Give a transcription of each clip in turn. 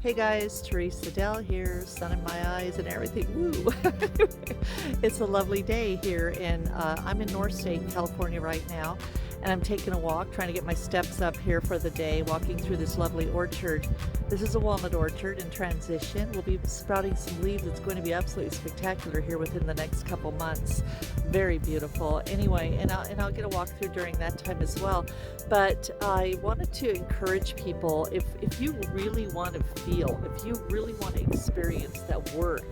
Hey guys, Teresa Dell here, sun in my eyes and everything. Woo! It's a lovely day here I'm in North State, California right now, and I'm taking a walk, trying to get my steps up here for the day, walking through this lovely orchard. This is a walnut orchard in transition. We'll be sprouting some leaves. It's going to be absolutely spectacular here within the next couple months. Very beautiful. Anyway, and I'll get a walk through during that time as well. But I wanted to encourage people, if you really want to feel, if you really want to experience that work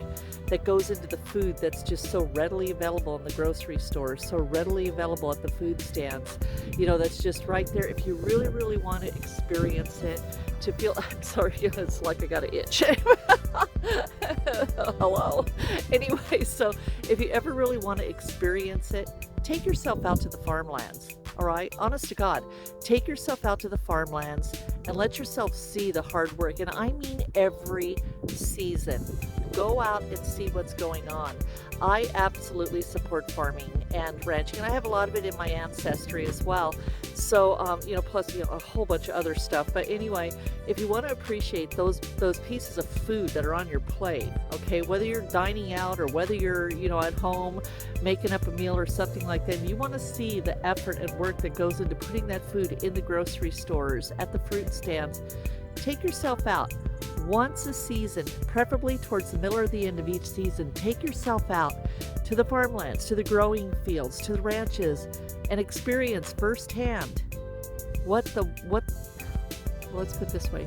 that goes into the food that's just so readily available in the grocery stores, so readily available at the food stands, that's just right there. If you really, really want to experience it, to feel, I'm sorry, it's like I got an itch. Hello. Anyway, so if you ever really want to experience it, take yourself out to the farmlands. All right, honest to God, take yourself out to the farmlands and let yourself see the hard work. And I mean every season. Go out and see what's going on. I absolutely support farming and ranching, and I have a lot of it in my ancestry as well. So, plus a whole bunch of other stuff. But anyway, if you want to appreciate those pieces of food that are on your plate, okay, whether you're dining out or whether you're at home making up a meal or something like that, you want to see the effort and work that goes into putting that food in the grocery stores, at the fruit stands. Take yourself out once a season, preferably towards the middle or the end of each season. Take yourself out to the farmlands, to the growing fields, to the ranches, and experience firsthand let's put it this way,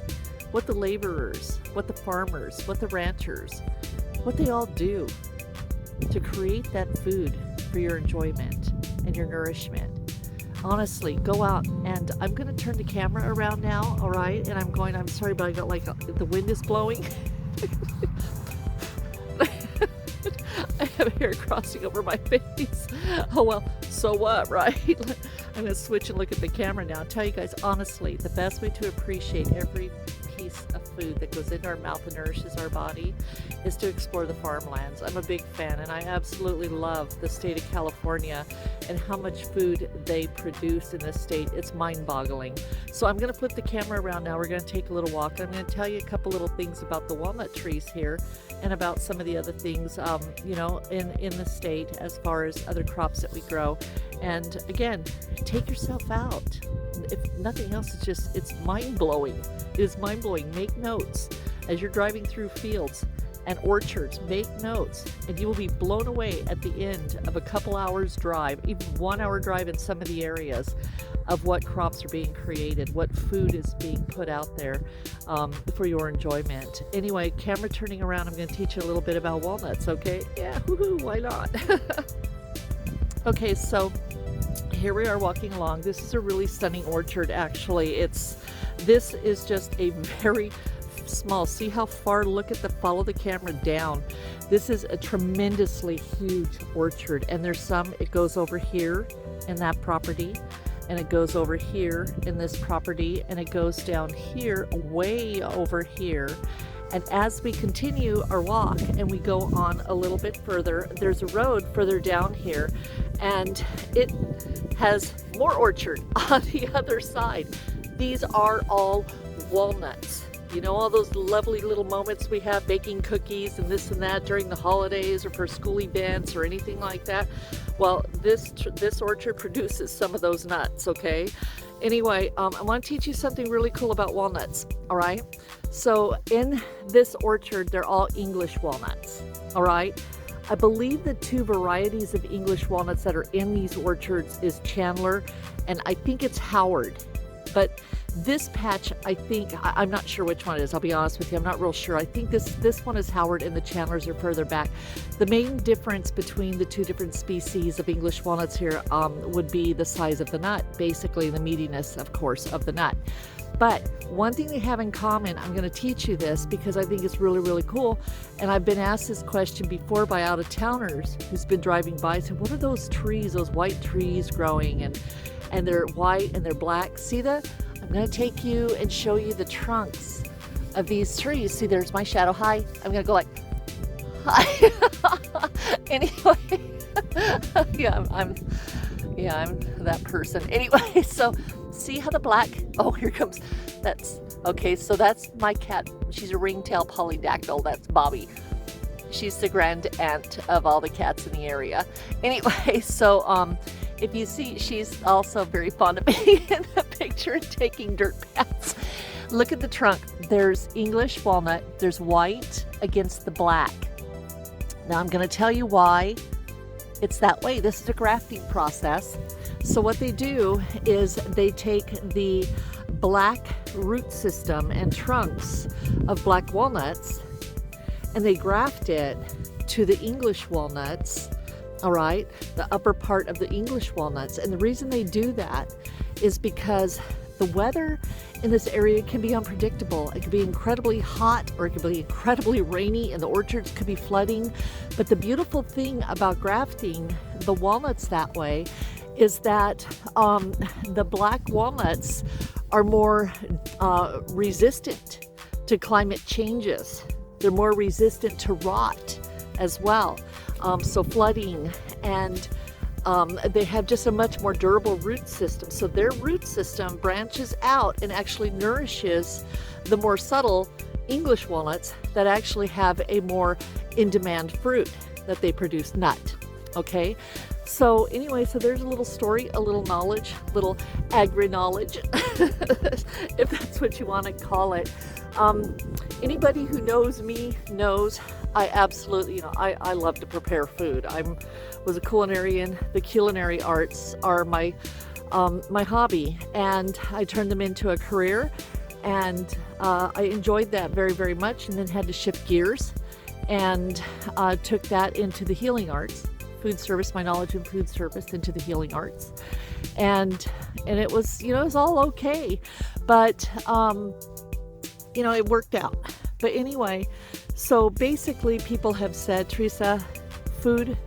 what the laborers, what the farmers, what the ranchers, what they all do to create that food for your enjoyment and your nourishment. Honestly, go out, and I'm going to turn the camera around now, all right? And I'm sorry, but I got the wind is blowing. I have hair crossing over my face. Oh well, so what, right? I'm going to switch and look at the camera now and tell you guys, honestly, the best way to appreciate every piece of food that goes into our mouth and nourishes our body is to explore the farmlands. I'm a big fan, and I absolutely love the state of California and how much food they produce in this state. It's mind-boggling. So I'm going to flip the camera around now. We're going to take a little walk. I'm going to tell you a couple little things about the walnut trees here and about some of the other things, in the state as far as other crops that we grow. And again, take yourself out. If nothing else, it's mind-blowing. It is mind-blowing. Make notes as you're driving through fields and orchards. Make notes, and you will be blown away at the end of a couple hours drive, even 1 hour drive in some of the areas, of what crops are being created, what food is being put out there for your enjoyment. Anyway, camera turning around, I'm going to teach you a little bit about walnuts, okay? Yeah, woohoo, why not? Okay, so here we are walking along. This is a really stunning orchard, actually. This is just a very small, see how far, follow the camera down. This is a tremendously huge orchard, and it goes over here in that property, and it goes over here in this property, and it goes down here, way over here. And as we continue our walk and we go on a little bit further, there's a road further down here, and it has more orchard on the other side. These are all walnuts. All those lovely little moments we have baking cookies and this and that during the holidays or for school events or anything like that. Well, this orchard produces some of those nuts, okay? Anyway, I want to teach you something really cool about walnuts, all right? So in this orchard, they're all English walnuts, all right? I believe the two varieties of English walnuts that are in these orchards is Chandler, and I think it's Howard. But this patch, I'm not sure which one it is. I'll be honest with you. I'm not real sure. I think this one is Howard and the Chandlers are further back. The main difference between the two different species of English walnuts here would be the size of the nut, basically the meatiness, of course, of the nut. But one thing they have in common, I'm going to teach you this because I think it's really, really cool. And I've been asked this question before by out-of-towners who's been driving by and said, what are those trees, those white trees growing? And they're white and they're black. See that? I'm going to take you and show you the trunks of these trees. See, there's my shadow. Hi. I'm going to go like, hi. Anyway, I'm that person. Anyway, so see how the black, oh, here comes, that's Okay, so that's my cat. She's a ringtail polydactyl. That's Bobby. She's the grand aunt of all the cats in the area. Anyway, so if you see, she's also very fond of being in the picture and taking dirt baths. Look at the trunk. There's English walnut. There's white against the black. Now I'm going to tell you why it's that way. This is a grafting process. So what they do is they take the black root system and trunks of black walnuts and they graft it to the English walnuts, all right, the upper part of the English walnuts. And the reason they do that is because the weather in this area can be unpredictable. It could be incredibly hot or it could be incredibly rainy and the orchards could be flooding. But the beautiful thing about grafting the walnuts that way is that the black walnuts are more resistant to climate changes. They're more resistant to rot as well. So flooding, and they have just a much more durable root system. So their root system branches out and actually nourishes the more subtle English walnuts that actually have a more in-demand fruit that they produce, nut. Okay, so anyway, so there's a little story, a little knowledge, little agri-knowledge, if that's what you want to call it. Anybody who knows me knows I absolutely, I love to prepare food. Was a culinarian. The culinary arts are my hobby, and I turned them into a career, and I enjoyed that very, very much, and then had to shift gears and took that into the healing arts. Food service, my knowledge in food service into the healing arts, and it was, it was all okay, but it worked out. But anyway, so basically people have said, Teresa, food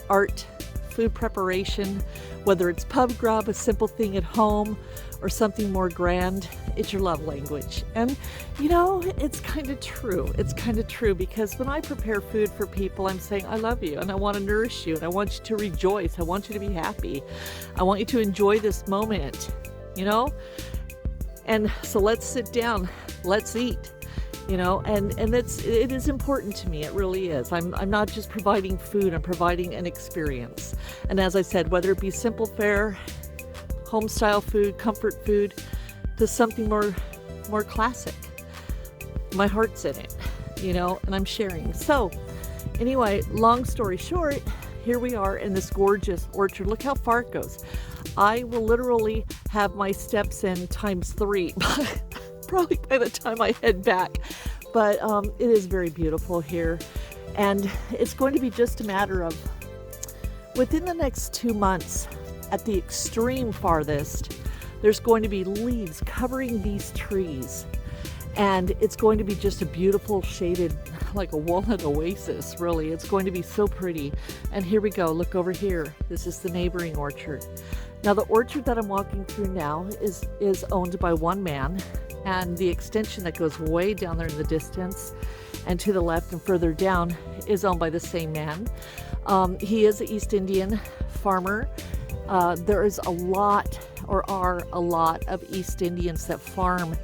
art, food preparation, whether it's pub grub, a simple thing at home, or something more grand, it's your love language. And it's kind of true. It's kind of true, because when I prepare food for people, I'm saying I love you and I want to nourish you and I want you to rejoice. I want you to be happy. I want you to enjoy this moment, and so let's sit down, let's eat. And it is important to me. It really is. I'm not just providing food, I'm providing an experience. And as I said, whether it be simple fare, home style food, comfort food, to something more classic, my heart's in it, and I'm sharing. So anyway, long story short, here we are in this gorgeous orchard. Look how far it goes. I will literally have my steps in times 3 probably by the time I head back. But it is very beautiful here, and it's going to be just a matter of, within the next 2 months, at the extreme farthest, there's going to be leaves covering these trees, and it's going to be just a beautiful shaded, like a walnut oasis, really. It's going to be so pretty. And here we go, look over here. This is the neighboring orchard. Now the orchard that I'm walking through now is owned by one man, and the extension that goes way down there in the distance and to the left and further down is owned by the same man. He is an East Indian farmer. There is a lot, or are a lot, of East Indians that farm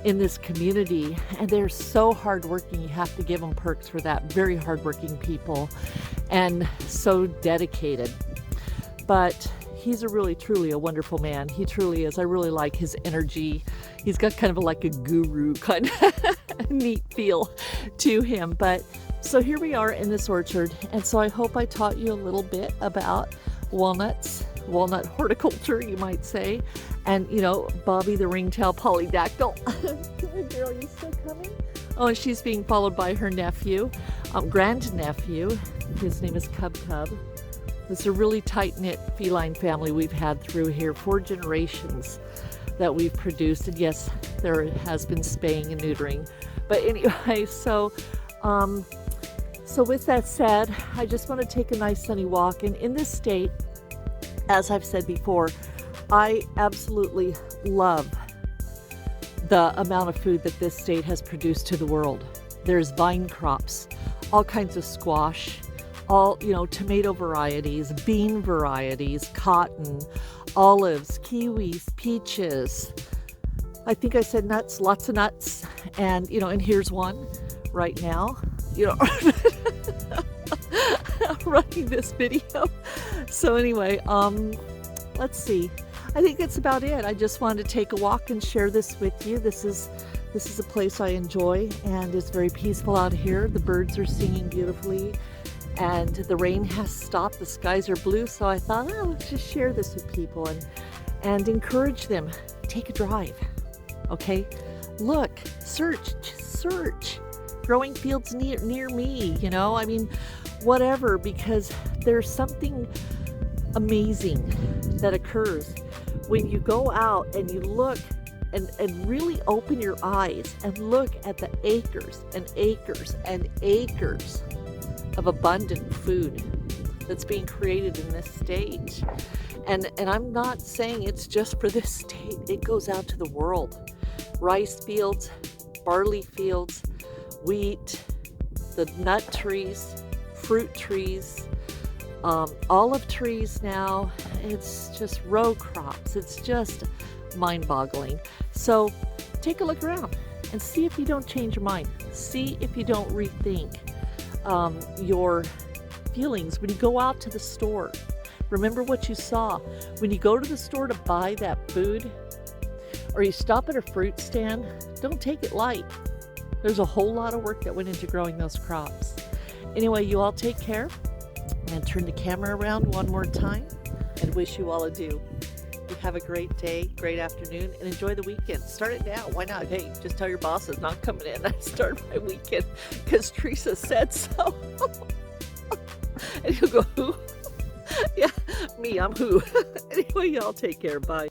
in this community, and they're so hardworking. You have to give them perks for that. Very hardworking people and so dedicated. But he's truly a wonderful man. He truly is. I really like his energy. He's got kind of like a guru kind of neat feel to him. But so here we are in this orchard. And so I hope I taught you a little bit about walnuts, walnut horticulture, you might say. And, Bobby the ringtail polydactyl. Come here, girl, you still coming? Oh, and she's being followed by her nephew, grandnephew. His name is Cub. It's a really tight-knit feline family we've had through here, 4 generations that we've produced. And yes, there has been spaying and neutering. But anyway, so with that said, I just want to take a nice sunny walk. And in this state, as I've said before, I absolutely love the amount of food that this state has produced to the world. There's vine crops, all kinds of squash, all, tomato varieties, bean varieties, cotton, olives, kiwis, peaches, I think I said nuts, lots of nuts. And, and here's one right now, running this video. So anyway, let's see. I think that's about it. I just wanted to take a walk and share this with you. This is a place I enjoy, and it's very peaceful out here. The birds are singing beautifully, and the rain has stopped. The skies are blue, so I thought, let's just share this with people and encourage them. Take a drive, okay? Look, search, just search. Growing fields near me, I mean, whatever, because there's something amazing that occurs when you go out and you look and really open your eyes and look at the acres and acres and acres of abundant food that's being created in this state. And I'm not saying it's just for this state. It goes out to the world. Rice fields, barley fields, wheat, the nut trees, fruit trees, olive trees now. It's just row crops. It's just mind-boggling. So take a look around and see if you don't change your mind. See if you don't rethink your feelings when you go out to the store. Remember what you saw. When you go to the store to buy that food, or you stop at a fruit stand, don't take it light. There's a whole lot of work that went into growing those crops. Anyway, you all take care. I'm going to turn the camera around one more time and wish you all adieu. You have a great day, great afternoon, and enjoy the weekend. Start it now. Why not? Hey, just tell your boss it's not coming in. I start my weekend because Teresa said so. And he'll go, who? Yeah, me, I'm who? Anyway, y'all take care. Bye.